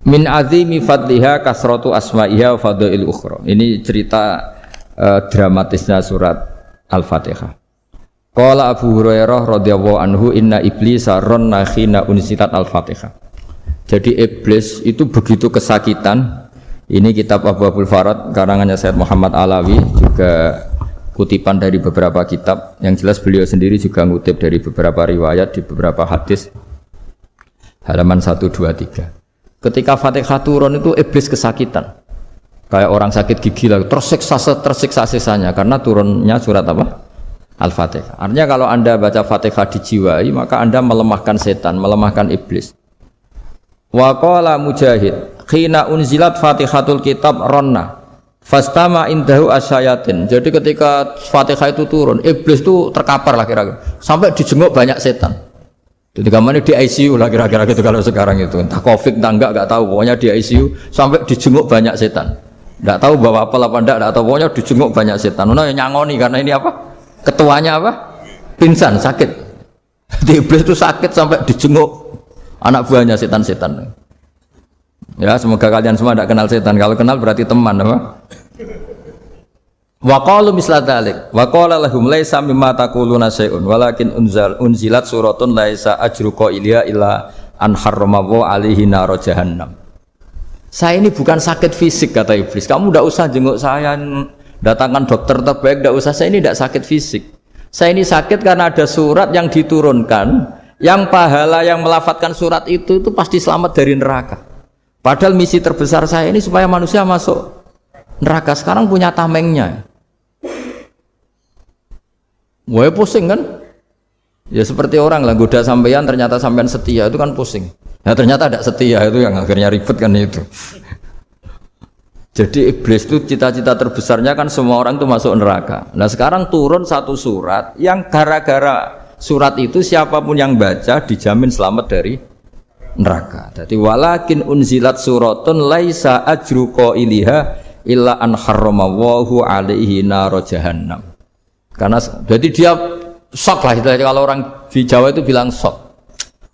Min azimi fadliha kasratu asma'iha wa fadail ukhra. Ini cerita dramatisnya surat Al-Fatihah. Qala Abu Hurairah radhiyallahu anhu inna iblisa ranna khina unzilat Al-Fatihah. Jadi iblis itu begitu kesakitan. Ini kitab Abwaabul Farad karangannya Sayyid Muhammad Alawi, juga kutipan dari beberapa kitab. Yang jelas beliau sendiri juga ngutip dari beberapa riwayat di beberapa hadis. Halaman 123. Ketika Fatihah turun itu iblis kesakitan. Kayak orang sakit gigi lah, tersiksa sisanya karena turunnya surat apa? Al-Fatihah. Artinya kalau Anda baca Fatihah dijiwai, maka Anda melemahkan setan, melemahkan iblis. Wa qala Mujahid khina unzilat Fatihatul kitab ronna fastama indahu asyayatin. Jadi ketika Fatihah itu turun, iblis itu terkapar lah kira-kira, sampai dijenguk banyak setan. Jadi kamarnya di ICU lah kira-kira gitu kalau sekarang itu. Entah Covid entah enggak tahu, pokoknya di ICU sampai dijenguk banyak setan. Enggak tahu bawa apa enggak tahu, pokoknya dijenguk banyak setan. Ono yang nyangoni karena ini apa? Ketuanya apa? Pingsan, sakit. Jadi iblis itu sakit sampai dijenguk anak buahnya setan-setan. Ya, semoga kalian semua tidak kenal setan. Kalau kenal berarti teman, apa? Wa qalu misla dzalik. Wa qala lahum laisa mimma taquluna syai'un walakin unzilat suratun laisa ajru qailiha illa an harramahu alaihi nar jahannam. Saya ini bukan sakit fisik kata iblis. Kamu tidak usah jenguk saya, datangkan dokter terbaik, tidak usah. Saya ini tidak sakit fisik. Saya ini sakit karena ada surat yang diturunkan, yang pahala yang melafadzkan surat itu pasti selamat dari neraka. Padahal misi terbesar saya ini supaya manusia masuk neraka. Sekarang punya tamengnya. Wah pusing kan? Ya seperti orang lah goda sampean, ternyata sampean setia, itu kan pusing. Nah ternyata tidak setia, itu yang akhirnya ribet kan itu. Jadi iblis itu cita-cita terbesarnya kan semua orang itu masuk neraka. Nah sekarang turun satu surat yang gara-gara surat itu siapapun yang baca dijamin selamat dari neraka. Jadi walakin unzilat suratun laisa ajru qailiha illa an harramahu alaihi nar jahannam. Karena jadi dia shock lah itu, kalau orang di Jawa itu bilang shock.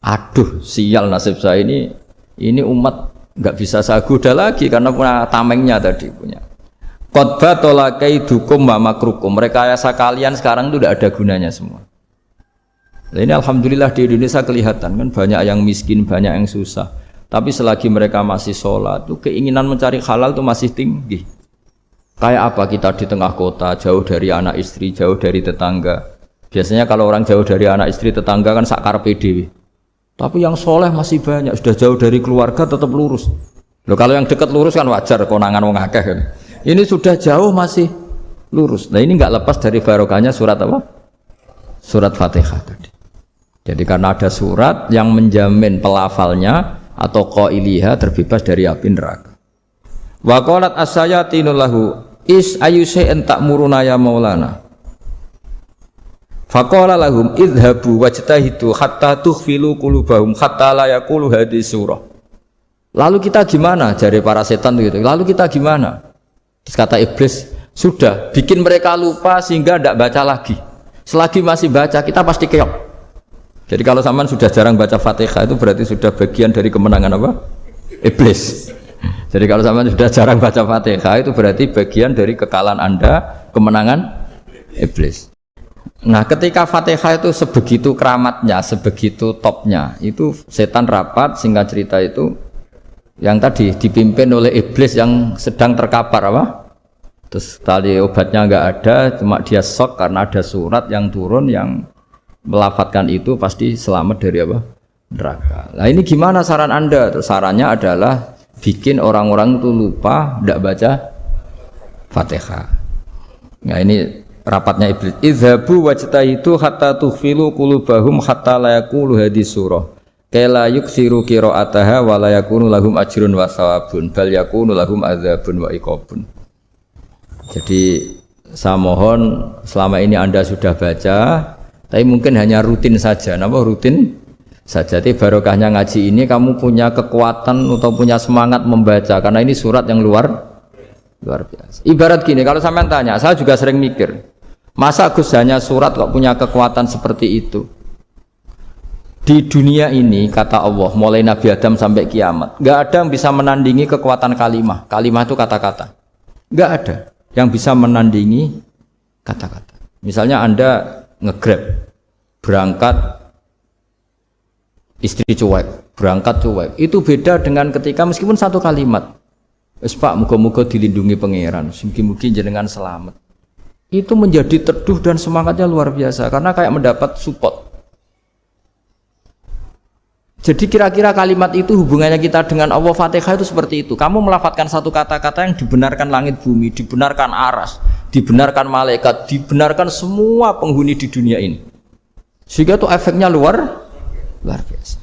Aduh sial nasib saya ini umat nggak bisa saya goda lagi karena punya tamengnya tadi punya. Qad batala kaidukum wa makrukum. Rekayasa kalian sekarang itu tidak ada gunanya semua. Nah, ini alhamdulillah di Indonesia kelihatan kan banyak yang miskin, banyak yang susah. Tapi selagi mereka masih sholat, tuh keinginan mencari halal itu masih tinggi. Kayak apa kita di tengah kota, jauh dari anak istri, jauh dari tetangga. Biasanya kalau orang jauh dari anak istri, tetangga kan sakar PDW. Tapi yang soleh masih banyak, sudah jauh dari keluarga tetap lurus. Loh kalau yang dekat lurus kan wajar, konangan wong akeh kan. Ini sudah jauh masih lurus. Nah ini nggak lepas dari barokahnya surat apa? Surat Fatihah tadi. Jadi karena ada surat yang menjamin pelafalnya atau qailiha terbebas dari api neraka. Wa qalat as-sayatinu lahu is ayyusai'in ta'muruna ya maulana. Faqala lahum idhabu wajtahidu hatta tukhfilu qulubahum hatta la yaqulu hadhihi surah. Lalu kita gimana? Jari para setan itu. Lalu kita gimana? Terus kata iblis, sudah bikin mereka lupa sehingga tidak baca lagi. Selagi masih baca kita pasti keok. Jadi kalau sampean sudah jarang baca Fatihah itu berarti sudah bagian dari kemenangan apa? Iblis. Jadi kalau sampean sudah jarang baca Fatihah itu berarti bagian dari kekalahan Anda, kemenangan iblis. Nah, ketika Fatihah itu sebegitu keramatnya, sebegitu topnya, itu setan rapat, singkat cerita itu yang tadi dipimpin oleh iblis yang sedang terkapar apa? Terus tali obatnya nggak ada, cuma dia shock karena ada surat yang turun yang melafatkan itu pasti selamat dari apa? Neraka. Nah ini gimana saran Anda? Terus sarannya adalah bikin orang-orang itu lupa tidak baca Fatihah. Nah ini rapatnya iblis. Idhabu wajtahidu hatta tukhfilu qulubahum hatta la yaqulu hadhihi surah. Kala yuksiru qira'ataha wa la yakunu lahum ajrun wa thawabun bal yakunu lahum adzabun wa iqabun. Jadi saya mohon selama ini Anda sudah baca, tapi mungkin hanya rutin saja. Napa rutin saja? Tapi barokahnya ngaji ini kamu punya kekuatan atau punya semangat membaca karena ini surat yang luar biasa. Ibarat gini, kalau sampean tanya, saya juga sering mikir, masa Gus hanya surat kok punya kekuatan seperti itu? Di dunia ini kata Allah, mulai Nabi Adam sampai kiamat, nggak ada yang bisa menandingi kekuatan kalimah. Kalimah itu kata-kata. Nggak ada yang bisa menandingi kata-kata. Misalnya Anda nge-Grab, berangkat istri cuek, berangkat cuek. Itu beda dengan ketika meskipun satu kalimat. Wes Pak, muga-muga dilindungi pangeran, mugi-mugi jenengan selamat. Itu menjadi teduh dan semangatnya luar biasa karena kayak mendapat support. Jadi kira-kira kalimat itu hubungannya kita dengan Allah. Fatihah itu seperti itu. Kamu melafadzkan satu kata-kata yang dibenarkan langit bumi, dibenarkan aras, dibenarkan malaikat, dibenarkan semua penghuni di dunia ini. Sehingga itu efeknya luar biasa.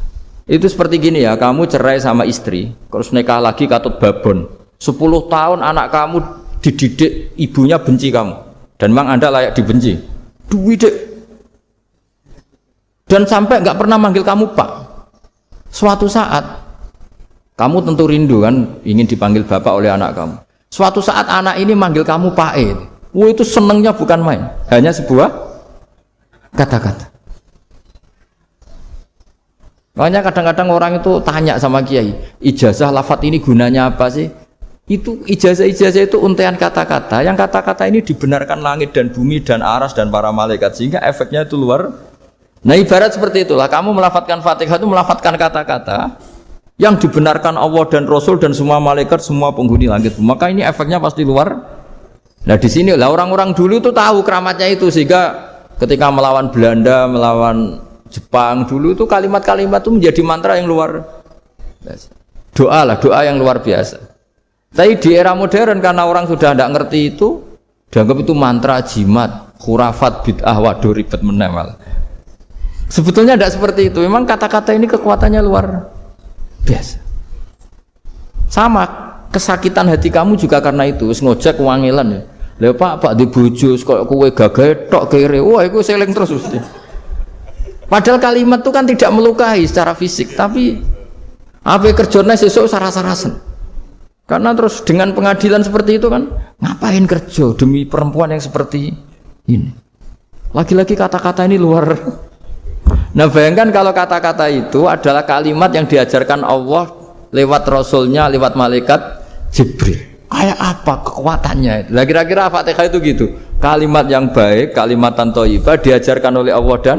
Itu seperti gini ya, kamu cerai sama istri, terus nikah lagi katut babon. 10 tahun anak kamu dididik, ibunya benci kamu. Dan memang Anda layak dibenci. Dididik. Dan sampai nggak pernah manggil kamu Pak. Suatu saat, kamu tentu rindu kan, ingin dipanggil Bapak oleh anak kamu. Suatu saat anak ini manggil kamu Pak E. Wah, itu senengnya bukan main. Hanya sebuah kata-kata. Makanya kadang-kadang orang itu tanya sama kiai, ijazah lafadz ini gunanya apa sih? Itu ijazah-ijazah itu untaian kata-kata. Yang kata-kata ini dibenarkan langit dan bumi dan aras dan para malaikat, sehingga efeknya itu luar. Nah ibarat seperti itulah, kamu melafadzkan Fatihah itu melafadzkan kata-kata yang dibenarkan Allah dan Rasul dan semua malaikat, semua penghuni langit. Maka ini efeknya pasti luar. Nah di sini lah orang-orang dulu itu tahu keramatnya itu, sehingga ketika melawan Belanda, melawan Jepang dulu itu kalimat-kalimat itu menjadi mantra yang luar biasa. Doa lah, doa yang luar biasa. Tapi di era modern karena orang sudah tidak ngerti itu, dianggap itu mantra, jimat, khurafat, bid'ah, waduh ribet menemal. Sebetulnya tidak seperti itu. Memang kata-kata ini kekuatannya luar biasa. Sama kesakitan hati kamu juga karena itu. Ngojek wangilan ya. Lah Pak di bojo kok kowe gagah tok kere. Wah, iku seling terus mesti. Padahal kalimat itu kan tidak melukai secara fisik, tapi apa kerjanya sesuk sarasa-sarasen. Karena terus dengan pengadilan seperti itu kan, ngapain kerja demi perempuan yang seperti ini? Lagi-lagi kata-kata ini luar. Nah bayangkan kalau kata-kata itu adalah kalimat yang diajarkan Allah lewat Rasulnya, lewat malaikat Jibril. Kayak apa kekuatannya? Lah kira-kira Fatihah itu gitu. Kalimat yang baik, kalimatan thayyibah diajarkan oleh Allah dan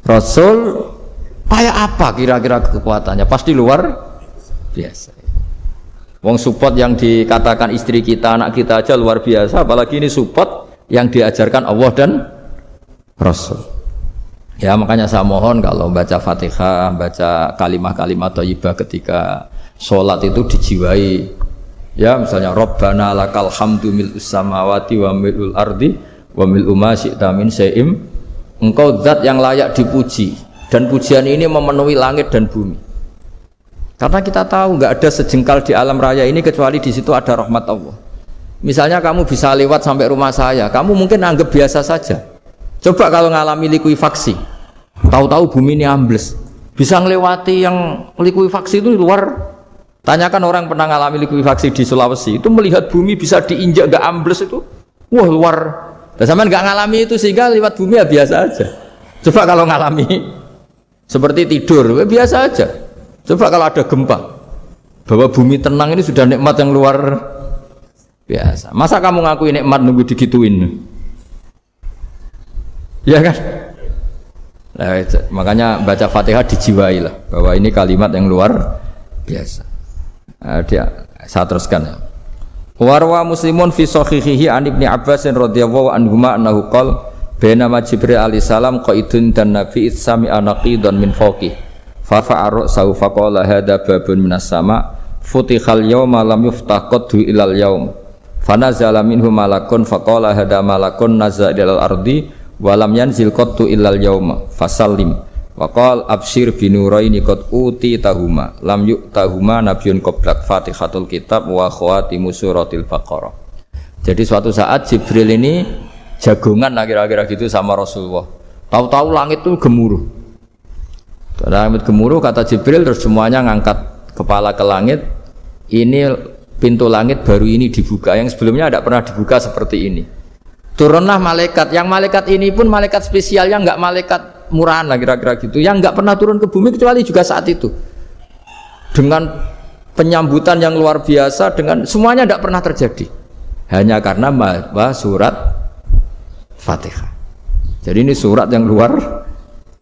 Rasul. Kayak apa kira-kira kekuatannya? Pasti luar biasa. Wong support yang dikatakan istri kita, anak kita aja luar biasa, apalagi ini support yang diajarkan Allah dan Rasul. Ya makanya saya mohon kalau baca Fatihah, baca kalimat-kalimat thayyibah ketika sholat itu dijiwai. Ya misalnya Rabbana lakal hamdu mil'us samawati wa mil'ul ardi wa mil'u ma syi'ta min syai'im. Engkau zat yang layak dipuji dan pujian ini memenuhi langit dan bumi. Karena kita tahu nggak ada sejengkal di alam raya ini kecuali di situ ada rahmat Allah. Misalnya kamu bisa lewat sampai rumah saya, kamu mungkin anggap biasa saja. Coba kalau ngalami likuifaksi, tahu-tahu bumi ini ambles, bisa ngelewati yang likuifaksi itu luar. Tanyakan orang pernah ngalami likuifaksi di Sulawesi, itu melihat bumi bisa diinjak nggak ambles itu, wah luar. Dan sama nggak ngalami itu sehingga lewat bumi ya biasa aja. Coba kalau ngalami seperti tidur, ya biasa aja. Coba kalau ada gempa, bahwa bumi tenang ini sudah nikmat yang luar biasa. Masa kamu ngakui nikmat nunggu digituin? Ya kan? Nah, makanya baca Fatihah dijiwai lah, bahwa ini kalimat yang luar biasa. Saya teruskan ya. Warwa Muslimun fi sahihihi an Ibnu Abbas radhiyallahu anhuma annahu qala bainama Jibril alaihi salam qaidun dan Nabi sami anaqidan min fawqi fa fa'aru saufa qala hadza babun minas sama futihal yauma lam yuftah qaddu ilal yaum fa nazala minhu malakun fa qala hadza malakun nazala ilal ardi wa lam yanzil qaddu ilal yauma fasallim wa qala absyir binuraini qad uti tahuma lam yu'tahuma nabiyyun qablak Fatihatul kitab wa khawatimu suratil baqarah. Jadi suatu saat Jibril ini jagongan lah kira-kira gitu sama Rasulullah. Tahu-tahu langit itu gemuruh. Langit gemuruh kata Jibril, terus semuanya ngangkat kepala ke langit. Ini pintu langit baru ini dibuka, yang sebelumnya tidak pernah dibuka seperti ini. Turunlah malaikat, yang malaikat ini pun malaikat spesial, yang nggak malaikat murahan lah kira-kira gitu. Yang nggak pernah turun ke bumi kecuali juga saat itu. Dengan penyambutan yang luar biasa, dengan semuanya tidak pernah terjadi. Hanya karena bahwa surat Fatihah. Jadi ini surat yang luar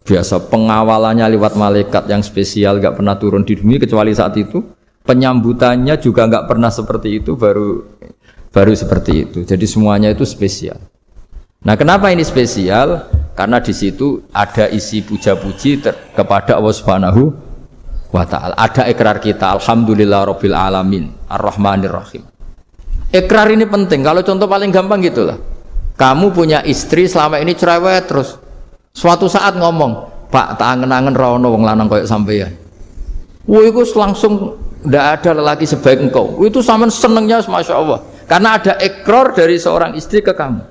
biasa, pengawalannya lewat malaikat yang spesial, nggak pernah turun di bumi kecuali saat itu. Penyambutannya juga nggak pernah seperti itu, baru seperti itu. Jadi semuanya itu spesial. Nah, kenapa ini spesial? Karena di situ ada isi puja-puji kepada Allah Subhanahu wa Ta'ala. Ada ikrar kita, alhamdulillah rabbil alamin, ar-rahmanir rahim. Ikrar ini penting. Kalau contoh paling gampang gitulah. Kamu punya istri selama ini cerewet terus. Suatu saat ngomong, "Pak, tak angen-angen ra ono wong lanang koyo sampeyan." Wah, itu langsung ndak ada lelaki sebaik engkau. Itu sampean senengnya Masya Allah. Karena ada ikrar dari seorang istri ke kamu.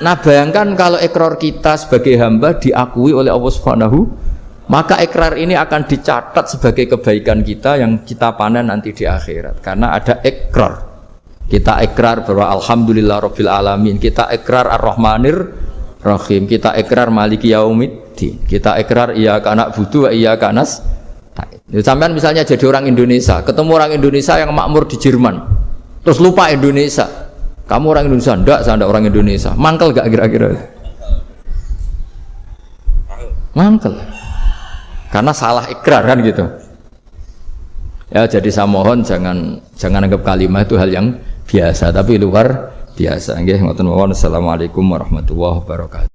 Nah, bayangkan kalau ikrar kita sebagai hamba diakui oleh Allah Subhanahu, maka ikrar ini akan dicatat sebagai kebaikan kita yang kita panen nanti di akhirat. Karena ada ikrar. Kita ikrar bahwa alhamdulillah rabbil alamin, kita ikrar ar-rahmanir rahim, kita ikrar maliki yaumiddin, kita ikrar iyyaka na'budu wa iyyaka nasta'in. Sampean misalnya jadi orang Indonesia, ketemu orang Indonesia yang makmur di Jerman, terus lupa Indonesia. Kamu orang Indonesia? Enggak, saya enggak orang Indonesia. Mangkel gak kira-kira? Mangkel. Karena salah ikrar kan gitu. Ya, jadi saya mohon jangan anggap kalimat itu hal yang biasa, tapi luar biasa. Nggih, ngoten mawon. Assalamualaikum warahmatullahi wabarakatuh.